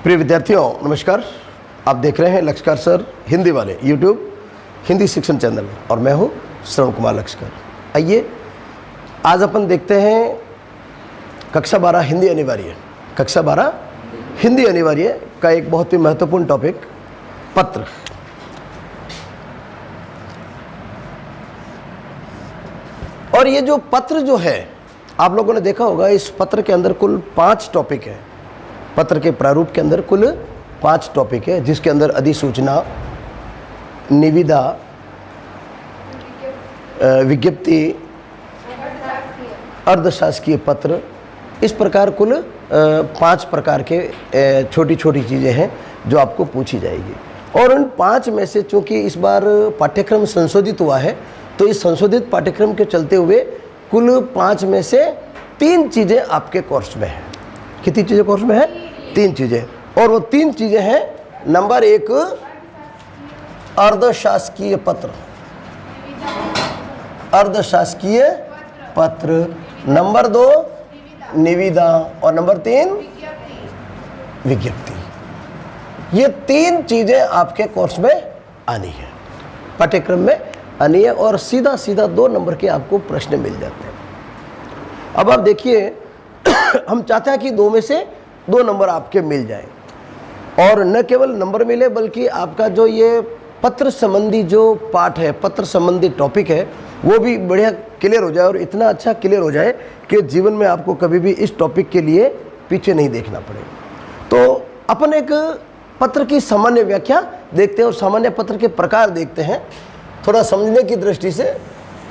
प्रिय विद्यार्थियों नमस्कार। आप देख रहे हैं लक्ष्यकार सर हिंदी वाले यूट्यूब हिंदी शिक्षण चैनल और मैं हूं श्रवण कुमार लक्ष्यकार। आइए आज अपन देखते हैं कक्षा 12 हिंदी अनिवार्य, कक्षा 12 हिंदी अनिवार्य का एक बहुत ही महत्वपूर्ण टॉपिक पत्र। और ये जो पत्र जो है आप लोगों ने देखा होगा, इस पत्र के अंदर कुल 5 टॉपिक है। पत्र के प्रारूप के अंदर कुल 5 टॉपिक है, जिसके अंदर अधिसूचना, निविदा, विज्ञप्ति, अर्धशासकीय पत्र, इस प्रकार कुल 5 प्रकार के छोटी छोटी चीज़ें हैं जो आपको पूछी जाएगी। और उन 5 में से चूँकि इस बार पाठ्यक्रम संशोधित हुआ है, तो इस संशोधित पाठ्यक्रम के चलते हुए कुल 5 में से 3 चीज़ें आपके कोर्स में हैं। कितनी चीज़ें कोर्स में हैं? 3 चीज़ें। और वो 3 चीज़ें हैं, नंबर 1 अर्धशासकीय पत्र, अर्धशासकीय पत्र, नंबर 2 निविदा और नंबर 3 विज्ञप्ति। ये 3 चीज़ें आपके कोर्स में आनी है, पाठ्यक्रम में आनी है और सीधा सीधा 2 नंबर के आपको प्रश्न मिल जाते हैं। अब आप देखिए हम चाहते हैं कि 2 में से 2 नंबर आपके मिल जाएं और न केवल नंबर मिले बल्कि आपका जो ये पत्र संबंधी जो पाठ है, पत्र संबंधी टॉपिक है, वो भी बढ़िया क्लियर हो जाए और इतना अच्छा क्लियर हो जाए कि जीवन में आपको कभी भी इस टॉपिक के लिए पीछे नहीं देखना पड़े। तो अपन एक पत्र की सामान्य व्याख्या देखते हैं और सामान्य पत्र के प्रकार देखते हैं थोड़ा समझने की दृष्टि से।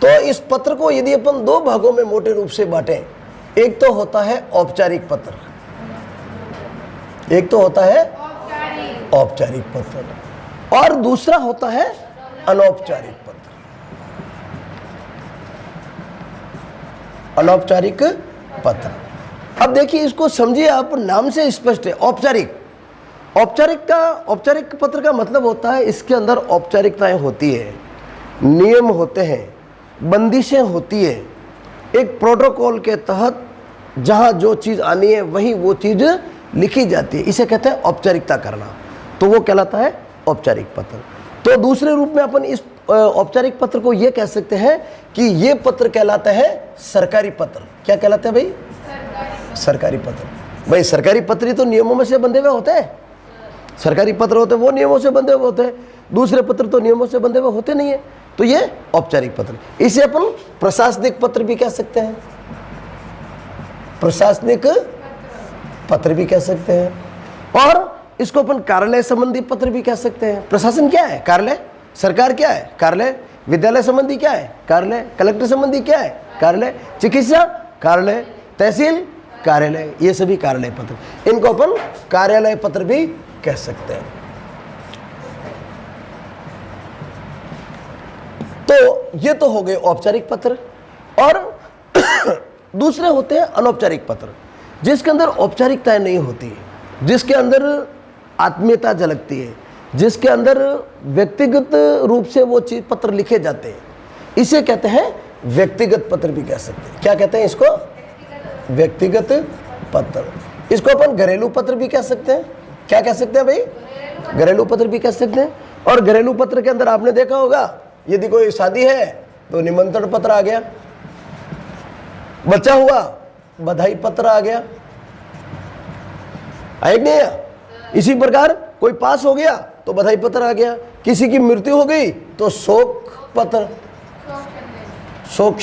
तो इस पत्र को यदि अपन 2 भागों में मोटे रूप से बांटें, एक तो होता है औपचारिक पत्र, एक तो होता है औपचारिक पत्र और दूसरा होता है अनौपचारिक पत्र। अनौपचारिक पत्र, अब देखिए इसको समझिए आप, नाम से स्पष्ट है औपचारिक। औपचारिक पत्र का मतलब होता है इसके अंदर औपचारिकताएं होती है, नियम होते हैं, बंदिशें होती है, एक प्रोटोकॉल के तहत जहाँ जो चीज़ आनी है वहीं वो चीज़ लिखी जाती है, इसे कहते हैं औपचारिकता करना। तो वो कहलाता है औपचारिक पत्र। तो दूसरे रूप में अपन इस औपचारिक पत्र को ये कह सकते हैं कि ये पत्र कहलाता है सरकारी पत्र। क्या कहलाता है भाई? सरकारी पत्र। भाई सरकारी पत्र ही तो नियमों में से बंधे हुए होते हैं। सरकारी पत्र होते हैं वो नियमों से बंधे हुए होते हैं, दूसरे पत्र तो नियमों से बंधे हुए होते नहीं है। तो ये औपचारिक पत्र, इसे अपन प्रशासनिक पत्र भी कह सकते हैं, प्रशासनिक पत्र भी कह सकते हैं और इसको अपन कार्यालय संबंधी पत्र भी कह सकते हैं। प्रशासन क्या है? कार्यालय। सरकार क्या है? कार्यालय। विद्यालय संबंधी क्या है? कार्यालय। कलेक्टर संबंधी क्या है? कार्यालय। चिकित्सा कार्यालय, तहसील कार्यालय, ये सभी कार्यालय पत्र, इनको अपन कार्यालय पत्र भी कह सकते हैं। तो ये तो हो गए औपचारिक पत्र। और दूसरे होते हैं अनौपचारिक पत्र, जिसके अंदर औपचारिकताएं नहीं होती, जिसके अंदर आत्मीयता झलकती है, जिसके अंदर व्यक्तिगत रूप से वो चीज पत्र लिखे जाते हैं, इसे कहते हैं व्यक्तिगत पत्र भी कह सकते हैं। क्या कहते हैं इसको? व्यक्तिगत पत्र। इसको अपन घरेलू पत्र भी कह सकते हैं। क्या कह सकते हैं भाई? घरेलू पत्र भी कह सकते हैं। और घरेलू पत्र के अंदर आपने देखा होगा, यदि कोई शादी है तो निमंत्रण पत्र आ गया, बच्चा हुआ बधाई पत्र आ गया, आए नहीं आया? इसी प्रकार कोई पास हो गया तो बधाई पत्र आ गया, किसी की मृत्यु हो गई तो शोक पत्र, शोक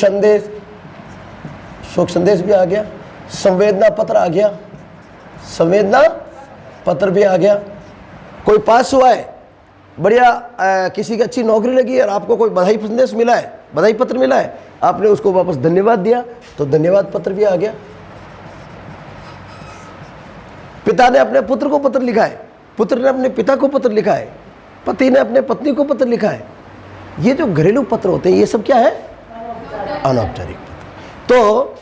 संदेश भी आ गया, संवेदना पत्र आ गया, संवेदना पत्र भी आ गया। कोई पास हुआ है, बढ़िया किसी की अच्छी नौकरी लगी है और आपको कोई बधाई संदेश मिला है, बधाई पत्र मिला है, आपने उसको वापस धन्यवाद दिया तो धन्यवाद पत्र भी आ गया। पिता ने अपने पुत्र को पत्र लिखा है, पुत्र ने अपने पिता को पत्र लिखा है, पति ने अपने पत्नी को पत्र लिखा है। ये जो घरेलू पत्र होते हैं ये सब क्या है? अनौपचारिक पत्र। तो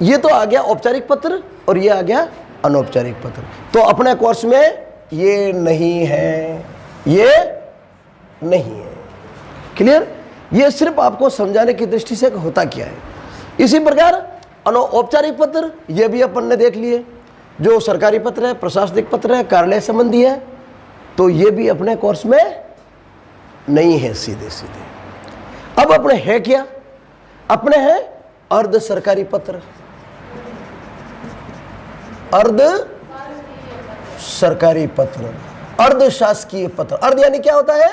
ये तो आ गया औपचारिक पत्र और ये आ गया अनौपचारिक पत्र। तो अपने कोर्स में ये नहीं है, ये नहीं है। क्लियर? ये सिर्फ आपको समझाने की दृष्टि से होता क्या है। इसी प्रकार अनौपचारिक पत्र ये भी अपन ने देख लिए। जो सरकारी पत्र है, प्रशासनिक पत्र है, कार्यालय संबंधी है, तो ये भी अपने कोर्स में नहीं है सीधे सीधे। अब अपने है क्या? अपने हैं अर्ध सरकारी पत्र, अर्ध सरकारी पत्र, अर्ध शासकीय पत्र। अर्ध यानी क्या होता है?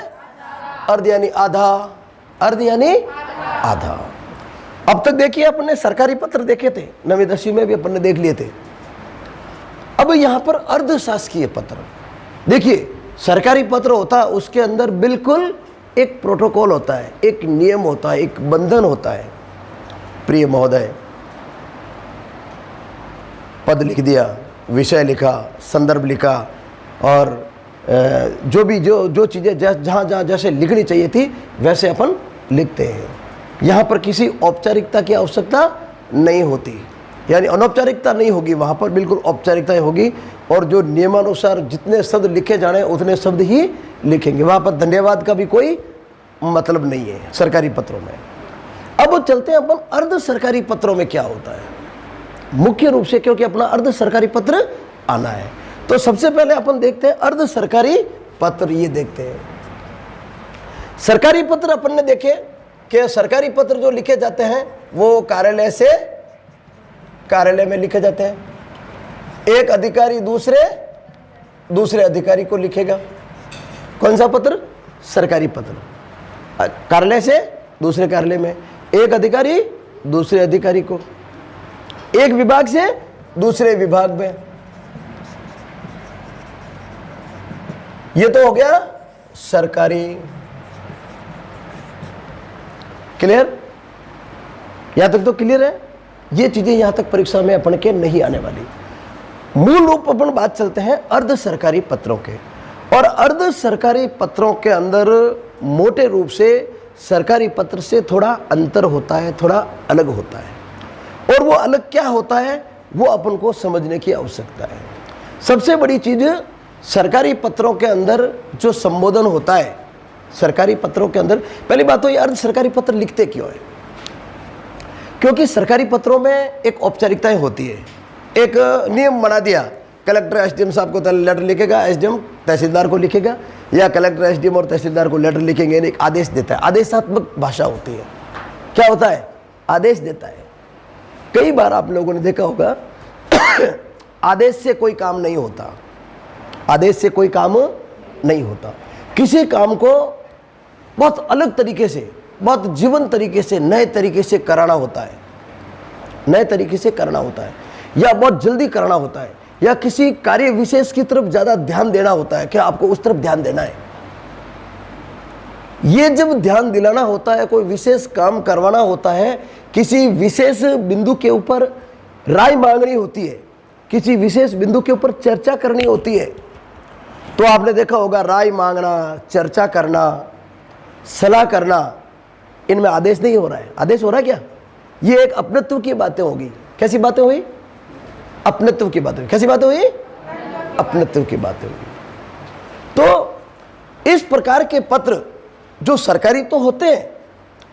अर्ध यानी आधा, अर्ध यानी आधा। अब तक देखिए अपने सरकारी पत्र देखे थे, 9वीं 10वीं में भी अपन ने देख लिए थे। अब यहां पर अर्ध शासकीय पत्र देखिए, सरकारी पत्र होता है उसके अंदर बिल्कुल एक प्रोटोकॉल होता है, एक नियम होता है, एक बंधन होता है। प्रिय महोदय, पद लिख दिया, विषय लिखा, संदर्भ लिखा, और जो भी जो चीज़ें जहाँ जहाँ जैसे लिखनी चाहिए थी वैसे अपन लिखते हैं। यहाँ पर किसी औपचारिकता की आवश्यकता नहीं होती, यानी अनौपचारिकता नहीं होगी, वहाँ पर बिल्कुल औपचारिकता होगी, और जो नियमानुसार जितने शब्द लिखे जाने उतने शब्द ही लिखेंगे। वहाँ पर धन्यवाद का भी कोई मतलब नहीं है सरकारी पत्रों में। अब चलते हैं अपन अर्ध सरकारी पत्रों में क्या होता है मुख्य रूप से, क्योंकि अपना अर्ध सरकारी पत्र आना है। तो सबसे पहले अपन देखते हैं अर्ध सरकारी पत्र। ये देखते हैं सरकारी पत्र। अपन ने देखे कि सरकारी पत्र जो लिखे जाते हैं वो कार्यालय से कार्यालय में लिखे जाते हैं। एक अधिकारी दूसरे अधिकारी को लिखेगा। कौन सा पत्र? सरकारी पत्र। कार्यालय से दूसरे कार्यालय में, एक अधिकारी दूसरे अधिकारी को, एक विभाग से दूसरे विभाग में। ये तो हो गया सरकारी। क्लियर? यहां तक तो क्लियर है। ये चीजें यहां तक परीक्षा में अपन के नहीं आने वाली। मूल रूप अपन बात चलते हैं अर्ध सरकारी पत्रों के। और अर्ध सरकारी पत्रों के अंदर मोटे रूप से सरकारी पत्र से थोड़ा अंतर होता है, थोड़ा अलग होता है। और वो अलग क्या होता है वो अपन को समझने की आवश्यकता है। सबसे बड़ी चीज, सरकारी पत्रों के अंदर जो संबोधन होता है, सरकारी पत्रों के अंदर पहली बात तो ये अर्ध सरकारी पत्र लिखते क्यों है? क्योंकि सरकारी पत्रों में एक औपचारिकताएं होती है, एक नियम बना दिया। कलेक्टर एसडीएम साहब को लेटर लिखेगा, एसडीएम तहसीलदार को लिखेगा, या कलेक्टर एसडीएम और तहसीलदार को लेटर लिखेंगे, एक आदेश देता है। आदेशात्मक भाषा होती है। क्या होता है? आदेश देता है। कई बार आप लोगों ने देखा होगा आदेश से कोई काम नहीं होता, आदेश से कोई काम नहीं होता। किसी काम को बहुत अलग तरीके से, बहुत जीवंत तरीके से, नए तरीके से कराना होता है, नए तरीके से करना होता है, या बहुत जल्दी करना होता है, या किसी कार्य विशेष की तरफ ज्यादा ध्यान देना होता है कि आपको उस तरफ ध्यान देना है। ये जब ध्यान दिलाना होता है, कोई विशेष काम करवाना होता है, किसी विशेष बिंदु के ऊपर राय मांगनी होती है, किसी विशेष बिंदु के ऊपर चर्चा करनी होती है, तो आपने देखा होगा राय मांगना, चर्चा करना, सलाह करना, इनमें आदेश नहीं हो रहा है। आदेश हो रहा है क्या? ये एक अपनत्व की बातें होगी। कैसी बातें हुई? अपनत्व की बातें हुई। कैसी बातें हुई? अपनत्व की बातें हुई। तो इस प्रकार के पत्र जो सरकारी तो होते हैं,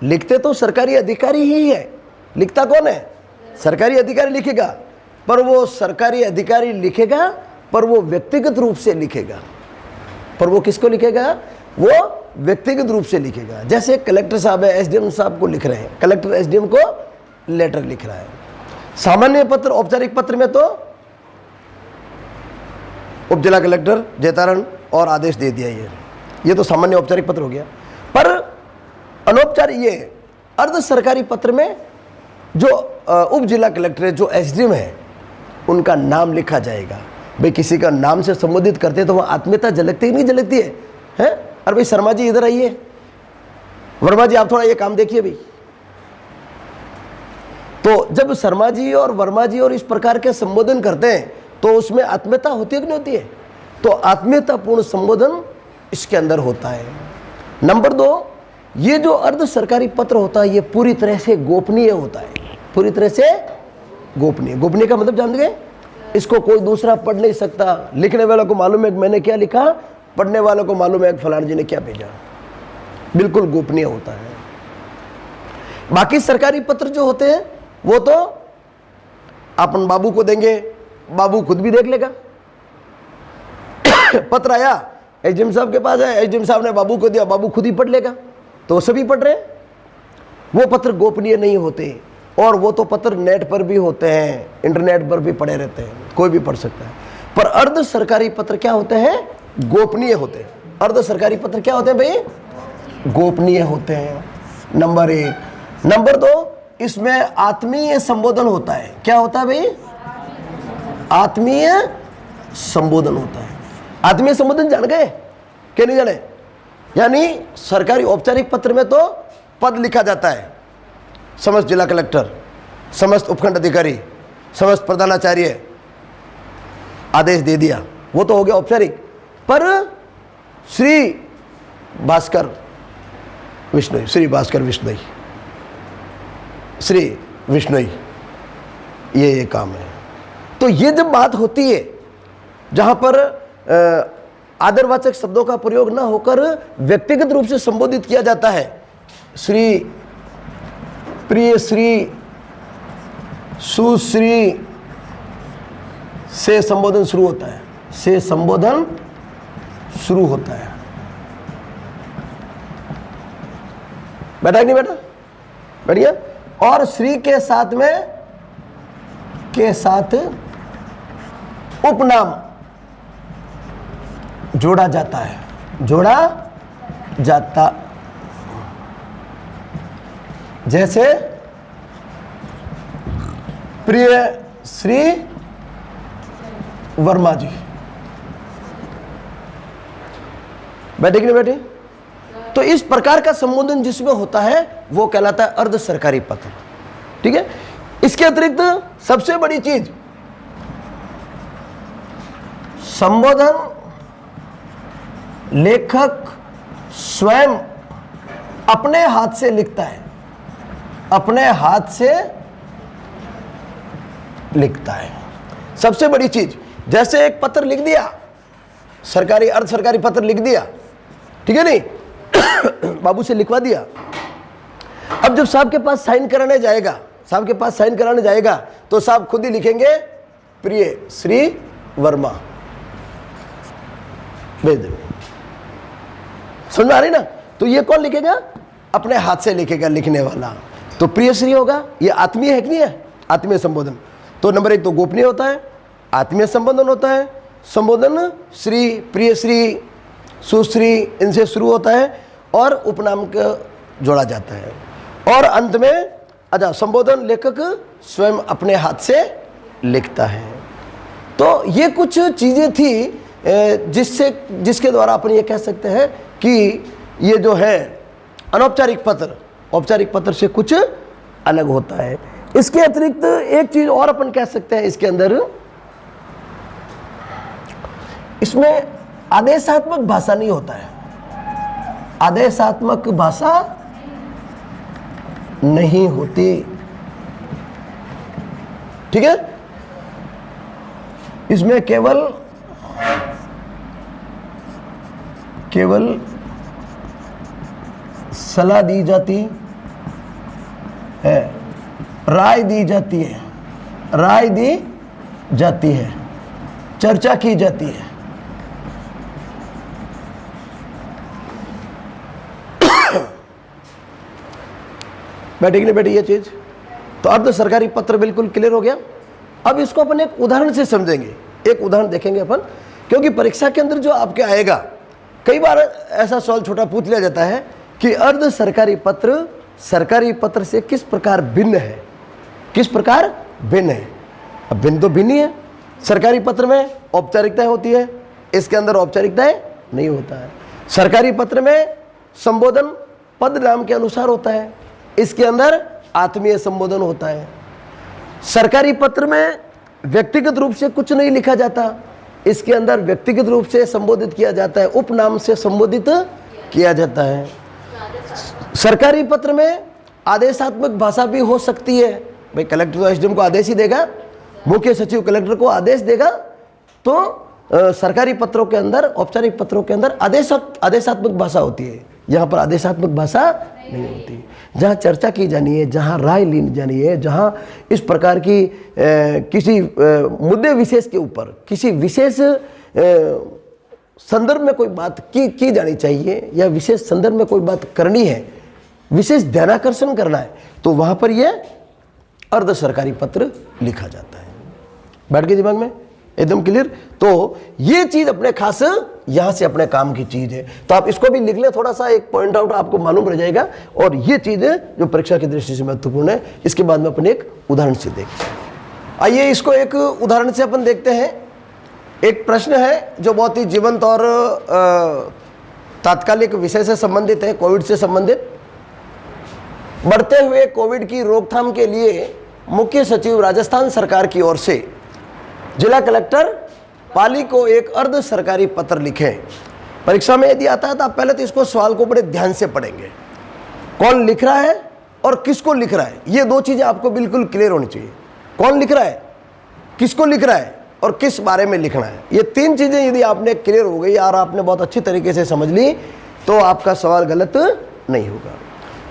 लिखते तो सरकारी अधिकारी ही है। लिखता कौन है? सरकारी अधिकारी लिखेगा, पर वो सरकारी अधिकारी लिखेगा, पर वो व्यक्तिगत रूप से लिखेगा। पर वो किसको लिखेगा? वो व्यक्तिगत रूप से लिखेगा। जैसे कलेक्टर साहब है, एसडीएम साहब को लिख रहे हैं, कलेक्टर एसडीएम को लेटर लिख रहा है। सामान्य पत्र, औपचारिक पत्र में तो उप जिला कलेक्टर जयतारण और आदेश दे दिया, ये तो सामान्य औपचारिक पत्र हो गया। पर अनौपचारिक, ये अर्ध सरकारी पत्र में जो उप जिला कलेक्टर है, जो एसडीएम है, उनका नाम लिखा जाएगा। भाई किसी का नाम से संबोधित करते तो वह आत्मीयता झलकती ही नहीं झलकती है, हैं? अरे भाई शर्मा जी इधर आइए, वर्मा जी आप थोड़ा ये काम देखिए भाई। तो जब शर्मा जी और वर्मा जी और इस प्रकार के संबोधन करते हैं तो उसमें आत्मीयता होती है कि नहीं होती है? तो आत्मीयतापूर्ण संबोधन इसके अंदर होता है। नंबर 2, ये जो अर्ध सरकारी पत्र होता है ये पूरी तरह से गोपनीय होता है। पूरी तरह से गोपनीय। गोपनीय का मतलब जान गए? इसको कोई दूसरा पढ़ नहीं सकता। लिखने वालों को मालूम है कि मैंने क्या लिखा, पढ़ने वालों को मालूम है कि फलाना जी ने क्या भेजा। बिल्कुल गोपनीय होता है। बाकी सरकारी पत्र जो होते हैं वो तो अपन बाबू को देंगे, बाबू खुद भी देख लेगा। पत्र आया एसडीएम साहब के पास है, एसडीएम साहब ने बाबू को दिया, बाबू खुद ही पढ़ लेगा, तो वो सभी पढ़ रहे हैं। वो पत्र गोपनीय नहीं होते, और वो तो पत्र नेट पर भी होते हैं, इंटरनेट पर भी पड़े रहते हैं, कोई भी पढ़ सकता है। पर अर्ध सरकारी पत्र क्या होते हैं? गोपनीय होते हैं। अर्ध सरकारी पत्र क्या होते हैं भाई? गोपनीय होते हैं, नंबर 1। नंबर 2, इसमें आत्मीय संबोधन होता है। क्या होता है भाई? आत्मीय संबोधन होता है। आत्मीय संबोधन जान गए क्या? नहीं जाने? यानी सरकारी औपचारिक पत्र में तो पद लिखा जाता है, समस्त जिला कलेक्टर, समस्त उपखंड अधिकारी, समस्त प्रधानाचार्य, आदेश दे दिया, वो तो हो गया औपचारिक। पर श्री भास्कर विश्नोई, श्री भास्कर विश्नोई, श्री विश्नोई, ये काम है। तो ये जब बात होती है जहां पर आदरवाचक शब्दों का प्रयोग ना होकर व्यक्तिगत रूप से संबोधित किया जाता है, श्री, प्रिय श्री, सुश्री से संबोधन शुरू होता है, से संबोधन शुरू होता है। बैठा कि नहीं बैठा? बैठ गया। और श्री के साथ में, के साथ उपनाम जोड़ा जाता है, जोड़ा जाता, जैसे प्रिय श्री वर्मा जी। बैठे कि नहीं बैठे? तो इस प्रकार का संबोधन जिसमें होता है वो कहलाता है अर्ध सरकारी पत्र। ठीक है। इसके अतिरिक्त सबसे बड़ी चीज, संबोधन लेखक स्वयं अपने हाथ से लिखता है, अपने हाथ से लिखता है। सबसे बड़ी चीज, जैसे एक पत्र लिख दिया, सरकारी अर्ध सरकारी पत्र लिख दिया, ठीक है नहीं, बाबू से लिखवा दिया। अब जब साहब के पास साइन कराने जाएगा, साहब के पास साइन कराने जाएगा तो साहब खुद ही लिखेंगे प्रिय श्री वर्मा, भेज देंगे। समझ में आ रही ना? तो ये कौन लिखेगा? अपने हाथ से लिखेगा लिखने वाला। तो प्रिय श्री होगा, ये आत्मीय है कि नहीं है? आत्मीय संबोधन। तो नंबर 1 तो गोपनीय होता है, आत्मीय संबोधन होता है, संबोधन श्री, प्रिय श्री, सुश्री इनसे शुरू होता है और उपनाम का जोड़ा जाता है। और अंत में अच्छा, संबोधन लेखक स्वयं अपने हाथ से लिखता है। तो ये कुछ चीजें थी जिसके द्वारा अपन ये कह सकते हैं कि ये जो है अनौपचारिक पत्र औपचारिक पत्र से कुछ अलग होता है। इसके अतिरिक्त एक चीज और अपन कह सकते हैं इसके अंदर, इसमें आदेशात्मक भाषा नहीं होता है, आदेशात्मक भाषा नहीं होती। ठीक है। इसमें केवल सलाह दी जाती है, राय दी जाती है, राय दी जाती है, चर्चा की जाती है। बैठे कि नहीं बैठी ये चीज? तो अर्ध सरकारी पत्र बिल्कुल क्लियर हो गया। अब इसको अपन एक उदाहरण से समझेंगे, एक उदाहरण देखेंगे अपन, क्योंकि परीक्षा के अंदर जो आपके आएगा, कई बार ऐसा सवाल छोटा पूछ लिया जाता है कि अर्ध सरकारी पत्र सरकारी पत्र से किस प्रकार भिन्न है, किस प्रकार भिन्न है। अब भिन्न तो भिन्न ही है। सरकारी पत्र में औपचारिकताएं होती है, इसके अंदर औपचारिकताएं नहीं होता है। सरकारी पत्र में संबोधन पद नाम के अनुसार होता है, इसके अंदर आत्मीय संबोधन होता है। सरकारी पत्र में व्यक्तिगत रूप से कुछ नहीं लिखा जाता, इसके अंदर व्यक्तिगत रूप से संबोधित किया जाता है, उपनाम से संबोधित किया जाता है। सरकारी पत्र में आदेशात्मक भाषा भी हो सकती है। भाई कलेक्टर तो एसडीएम को आदेश ही देगा, मुख्य सचिव कलेक्टर को आदेश देगा, तो सरकारी पत्रों के अंदर औपचारिक पत्रों के अंदर आदेशात्मक भाषा होती है। यहाँ पर आदेशात्मक भाषा नहीं होती। जहाँ चर्चा की जानी है, जहाँ राय ली जानी है, जहाँ इस प्रकार की किसी मुद्दे विशेष के ऊपर किसी विशेष संदर्भ में कोई बात की जानी चाहिए या विशेष संदर्भ में कोई बात करनी है, विशेष ध्यानाकर्षण करना है, तो वहाँ पर यह अर्ध सरकारी पत्र लिखा जाता है। बैठ गए दिमाग में? एकदम क्लियर। तो ये चीज अपने खास यहां से अपने काम की चीज है, तो आप इसको भी लिख ले, थोड़ा सा एक पॉइंट आउट आपको मालूम रह जाएगा। और ये चीज जो परीक्षा की दृष्टि से महत्वपूर्ण है, इसके बाद में अपन एक उदाहरण से देखते हैं। आइए इसको एक उदाहरण से अपन देखते हैं। एक प्रश्न है जो बहुत ही जीवंत और तात्कालिक विषय से संबंधित है, कोविड से संबंधित। बढ़ते हुए कोविड की रोकथाम के लिए मुख्य सचिव राजस्थान सरकार की ओर से जिला कलेक्टर पाली को एक अर्ध सरकारी पत्र लिखे। परीक्षा में यदि आता है तो आप पहले तो इसको सवाल को बड़े ध्यान से पढ़ेंगे, कौन लिख रहा है और किसको लिख रहा है। ये दो चीजें आपको बिल्कुल क्लियर होनी चाहिए, कौन लिख रहा है, किसको लिख रहा है और किस बारे में लिखना है। ये तीन चीजें यदि आपने क्लियर हो गई और आपने बहुत अच्छी तरीके से समझ ली तो आपका सवाल गलत नहीं होगा।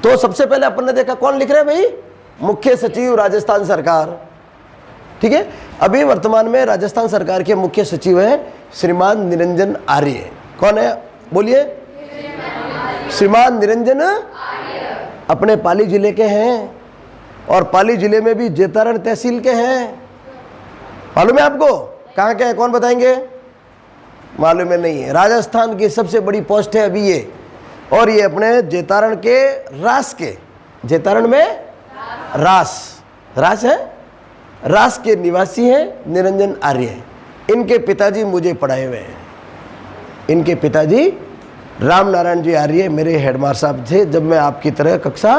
तो सबसे पहले अपन ने देखा कौन लिख रहा है भाई, मुख्य सचिव राजस्थान सरकार। ठीक है, अभी वर्तमान में राजस्थान सरकार के मुख्य सचिव हैं श्रीमान निरंजन आर्य। कौन है बोलिए? श्रीमान निरंजन अपने पाली जिले के हैं और पाली जिले में भी जेतारण तहसील के हैं। मालूम है आपको कहाँ के हैं? कौन बताएंगे? मालूम है? नहीं है। राजस्थान की सबसे बड़ी पोस्ट है अभी ये, और ये अपने जेतारण के रास के, जेतारण में रास है, रास के निवासी हैं निरंजन आर्य। इनके पिताजी मुझे पढ़ाए हुए हैं। इनके पिताजी राम नारायण जी आर्य मेरे हेडमास्टर साहब थे जब मैं आपकी तरह कक्षा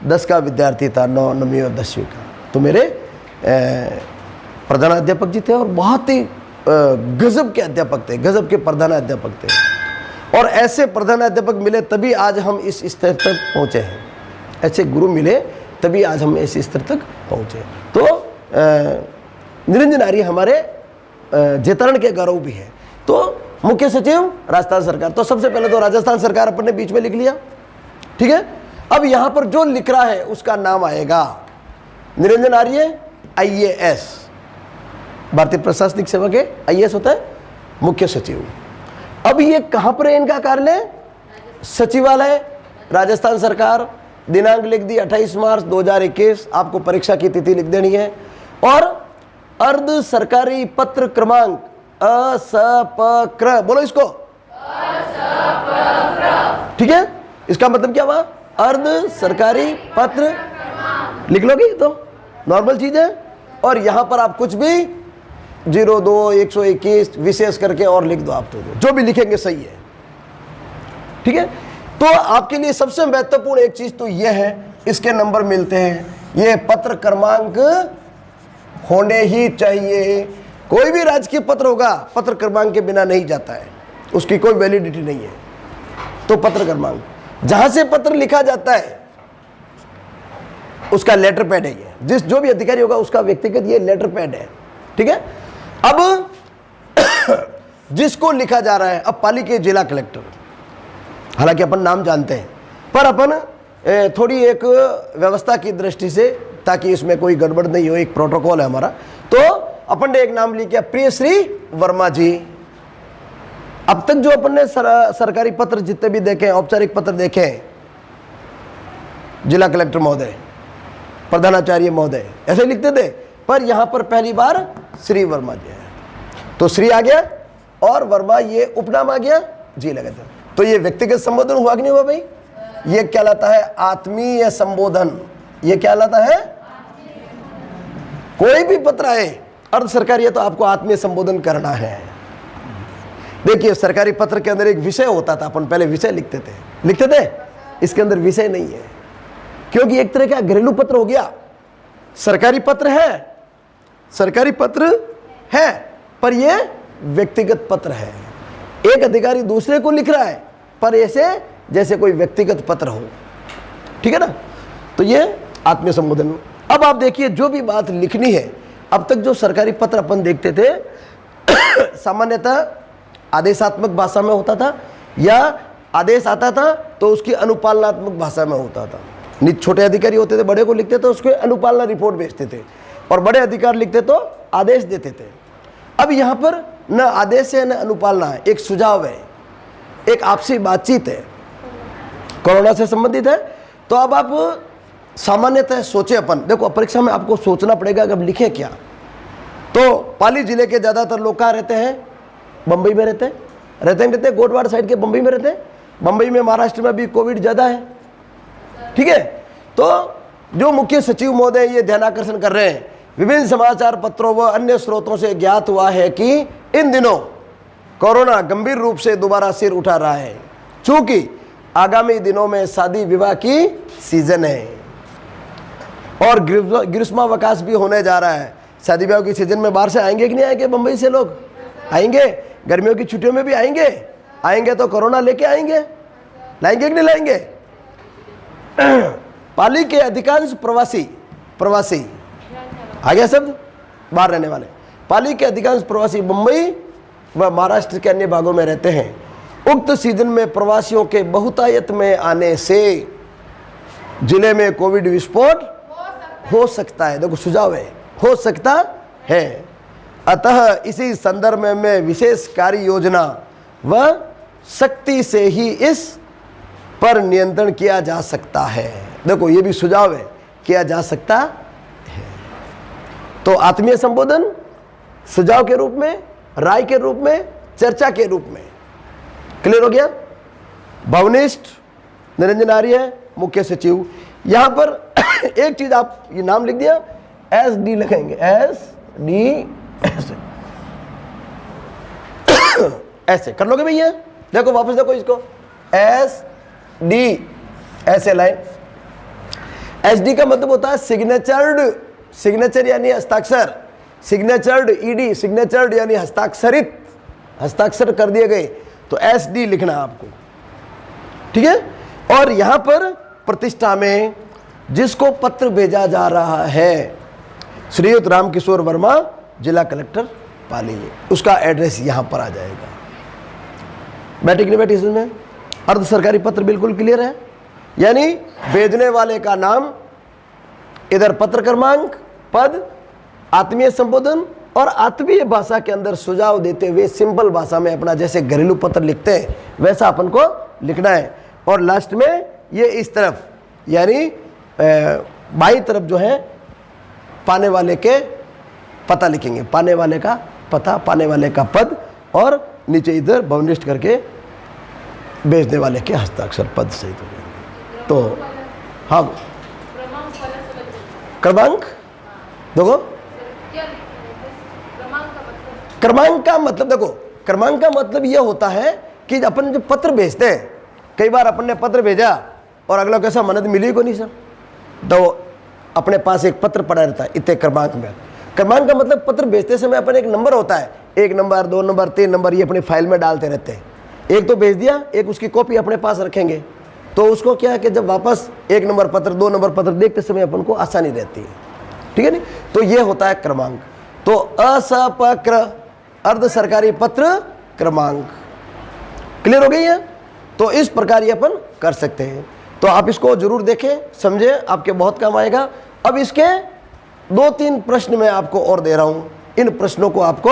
10 का विद्यार्थी था, 9वीं और 10वीं का। तो मेरे प्रधानाध्यापक जी थे और बहुत ही गजब के अध्यापक थे, गजब के प्रधानाध्यापक थे। और ऐसे प्रधानाध्यापक मिले तभी आज हम इस स्तर तक पहुँचे हैं, ऐसे गुरु मिले तभी आज हम इस स्तर तक पहुँचे। तो निरंजन आर्य हमारे जेतारण के गौरव भी है। तो मुख्य सचिव राजस्थान सरकार, तो सबसे पहले तो राजस्थान सरकार अपन ने बीच में लिख लिया। ठीक है, अब यहां पर जो लिख रहा है उसका नाम आएगा निरंजन आर्य IAS, भारतीय प्रशासनिक सेवा के IAS होता है मुख्य सचिव। अब ये कहां पर है इनका कार्यालय? सचिवालय राजस्थान सरकार। दिनांक लिख दी 28 मार्च 2021। आपको परीक्षा की तिथि लिख देनी है। और अर्ध सरकारी पत्र क्रमांक असपक्र, बोलो इसको, ठीक है। इसका मतलब क्या हुआ? अर्ध सरकारी पत्र लिख लोगे, तो नॉर्मल चीज है। और यहां पर आप कुछ भी 02 121 विशेष करके और लिख दो, आप तो जो भी लिखेंगे सही है। ठीक है, तो आपके लिए सबसे महत्वपूर्ण एक चीज तो यह है, इसके नंबर मिलते हैं, ये पत्र क्रमांक होने ही चाहिए। कोई भी राजकीय पत्र होगा पत्र क्रमांक के बिना नहीं जाता है, उसकी कोई वैलिडिटी नहीं है। तो पत्र क्रमांक, जहां से पत्र लिखा जाता है उसका लेटर पैड है ये, जो भी अधिकारी होगा उसका व्यक्तिगत ये लेटर पैड है। ठीक है, अब जिसको लिखा जा रहा है, अब पाली के जिला कलेक्टर, हालांकि अपन नाम जानते हैं पर अपन थोड़ी एक व्यवस्था की दृष्टि से, ताकि इसमें कोई गड़बड़ नहीं हो, एक प्रोटोकॉल है हमारा, तो अपन ने एक नाम लिखा प्रिय श्री वर्मा जी। अब तक जो अपन ने सरकारी पत्र जितने भी देखे, औपचारिक पत्र देखे, जिला कलेक्टर महोदय, प्रधानाचार्य महोदय, ऐसे लिखते थे, पर यहां पर पहली बार श्री वर्मा जी है। तो श्री आ गया और वर्मा ये उपनाम आ गया, जी लगा था। तो ये व्यक्तिगत संबोधन हुआ कि नहीं हुआ भाई? ये क्या लाता है? आत्मीय संबोधन। ये क्या लाता है? कोई भी पत्र आए अर्ध सरकारी है तो आपको आत्मीय संबोधन करना है। देखिए, सरकारी पत्र के अंदर एक विषय होता था, अपन पहले विषय लिखते थे, इसके अंदर विषय नहीं है, क्योंकि एक तरह का घरेलू पत्र हो गया। सरकारी पत्र है पर यह व्यक्तिगत पत्र है। एक अधिकारी दूसरे को लिख रहा है पर ऐसे जैसे कोई व्यक्तिगत पत्र हो। ठीक है ना, तो ये आत्मीय संबोधन। अब आप देखिए, जो भी बात लिखनी है, अब तक जो सरकारी पत्र अपन देखते थे सामान्यतः आदेशात्मक भाषा में होता था या आदेश आता था तो उसकी अनुपालनात्मक भाषा में होता था। छोटे अधिकारी होते थे, बड़े को लिखते तो उसको अनुपालना रिपोर्ट भेजते थे, और बड़े अधिकारी लिखते तो आदेश देते थे। अब यहाँ पर न आदेश है न अनुपालना है, एक सुझाव है, एक आपसी बातचीत है, कोरोना से संबंधित है। तो अब आप सामान्यतः सोचे, अपन देखो परीक्षा में आपको सोचना पड़ेगा कि अब लिखें क्या। तो पाली जिले के ज़्यादातर लोग कहाँ रहते हैं? बम्बई में रहते हैं, गोडवाड़ साइड के बम्बई में रहते हैं। बम्बई में, महाराष्ट्र में भी कोविड ज़्यादा है, ठीक है। तो जो मुख्य सचिव महोदय ये ध्यान आकर्षण कर रहे हैं, विभिन्न समाचार पत्रों व अन्य स्रोतों से ज्ञात हुआ है कि इन दिनों कोरोना गंभीर रूप से दोबारा सिर उठा रहा है, चूंकि आगामी दिनों में शादी विवाह की सीजन है और ग्रीष्मावकाश भी होने जा रहा है। शादी विवाह की सीजन में बाहर से आएंगे कि नहीं आएंगे? बम्बई से लोग आएंगे, गर्मियों की छुट्टियों में भी आएंगे तो कोरोना लेके आएंगे, लाएंगे कि नहीं लाएंगे? पाली के अधिकांश प्रवासी आ गया शब्द, बाहर रहने वाले। पाली के अधिकांश प्रवासी मुंबई व महाराष्ट्र के अन्य भागों में रहते हैं। उक्त सीजन में प्रवासियों के बहुतायत में आने से जिले में कोविड विस्फोट हो सकता है। देखो सुझाव है, हो सकता है। अतः इसी संदर्भ में विशेष कार्य योजना व सख्ती से ही इस पर नियंत्रण किया जा सकता है। देखो ये भी सुझाव है, किया जा सकता है। तो आत्मीय संबोधन सुझाव के रूप में, राय के रूप में, चर्चा के रूप में। क्लियर हो गया? भवनिष्ठ निरंजन आर्य, मुख्य सचिव। यहां पर एक चीज आप ये नाम लिख दिया, SD लिखेंगे, SD ऐसे कर लोगे भैया। देखो वापस देखो इसको, SD ऐसे लाइन। SD का मतलब होता है सिग्नेचर्ड, सिग्नेचर यानी हस्ताक्षर, सिग्नेचर्ड ED, सिग्नेचर्ड यानी हस्ताक्षरित, हस्ताक्षर कर दिए गए, तो SD लिखना आपको, ठीक है। और यहां पर प्रतिष्ठा में जिसको पत्र भेजा जा रहा है, श्रीयुत रामकिशोर वर्मा, जिला कलेक्टर पाली, उसका एड्रेस यहां पर आ जाएगा। बैठी कि नहीं बैठी इसमें? अर्ध सरकारी पत्र बिल्कुल क्लियर है, यानी भेजने वाले का नाम, इधर पत्र क्रमांक, पद, आत्मीय संबोधन और आत्मीय भाषा के अंदर सुझाव देते हुए सिंपल भाषा में अपना जैसे घरेलू पत्र लिखते हैं वैसा अपन को लिखना है। और लास्ट में ये इस तरफ यानी बाईं तरफ जो है पाने वाले के पता लिखेंगे, पाने वाले का पता, पाने वाले का पद, और नीचे इधर भवनिष्ठ करके भेजने वाले के हस्ताक्षर पद सहित। तो हाँ क्रमांक देखो, क्रमांक का मतलब देखो, क्रमांक का मतलब यह होता है कि अपन जो पत्र भेजते हैं, कई बार अपन ने पत्र भेजा और अगला कैसा मदद मिली को नहीं सर, तो अपने पास एक पत्र पड़ा रहता है इतने क्रमांक में। क्रमांक का मतलब पत्र भेजते समय अपन एक नंबर होता है, 1 नंबर 2 नंबर 3 नंबर, ये अपनी फाइल में डालते रहते हैं। एक तो भेज दिया, एक उसकी कॉपी अपने पास रखेंगे, तो उसको क्या है कि जब वापस 1 नंबर पत्र 2 नंबर पत्र देखते समय अपन को आसानी रहती है, ठीक है नहीं। तो ये होता है क्रमांक। तो असपक्र अर्ध सरकारी पत्र क्रमांक, क्लियर हो गई है? तो इस प्रकार ये अपन कर सकते हैं। तो आप इसको जरूर देखें, समझें, आपके बहुत काम आएगा। अब इसके 2-3 प्रश्न मैं आपको और दे रहा हूं, इन प्रश्नों को आपको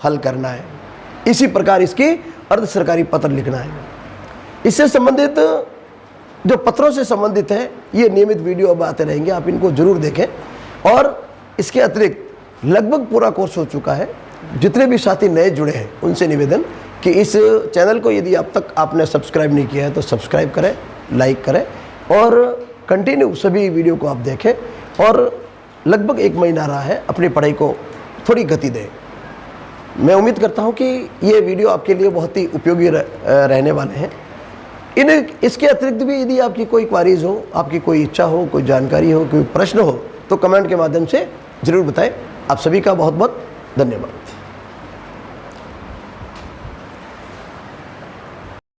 हल करना है। इसी प्रकार इसकी अर्ध सरकारी पत्र लिखना है। इससे संबंधित जो पत्रों से संबंधित है ये नियमित वीडियो अब आते रहेंगे, आप इनको जरूर देखें। और इसके अतिरिक्त लगभग पूरा कोर्स हो चुका है। जितने भी साथी नए जुड़े हैं उनसे निवेदन कि इस चैनल को यदि अब तक आपने सब्सक्राइब नहीं किया है तो सब्सक्राइब करें, लाइक करें और कंटिन्यू सभी वीडियो को आप देखें। और लगभग 1 महीना रहा है, अपनी पढ़ाई को थोड़ी गति दें। मैं उम्मीद करता हूं कि ये वीडियो आपके लिए बहुत ही उपयोगी रहने वाले हैं। इसके अतिरिक्त भी यदि आपकी कोई क्वारीज हो, आपकी कोई इच्छा हो, कोई जानकारी हो, कोई प्रश्न हो, तो कमेंट के माध्यम से ज़रूर बताएं। आप सभी का बहुत बहुत धन्यवाद।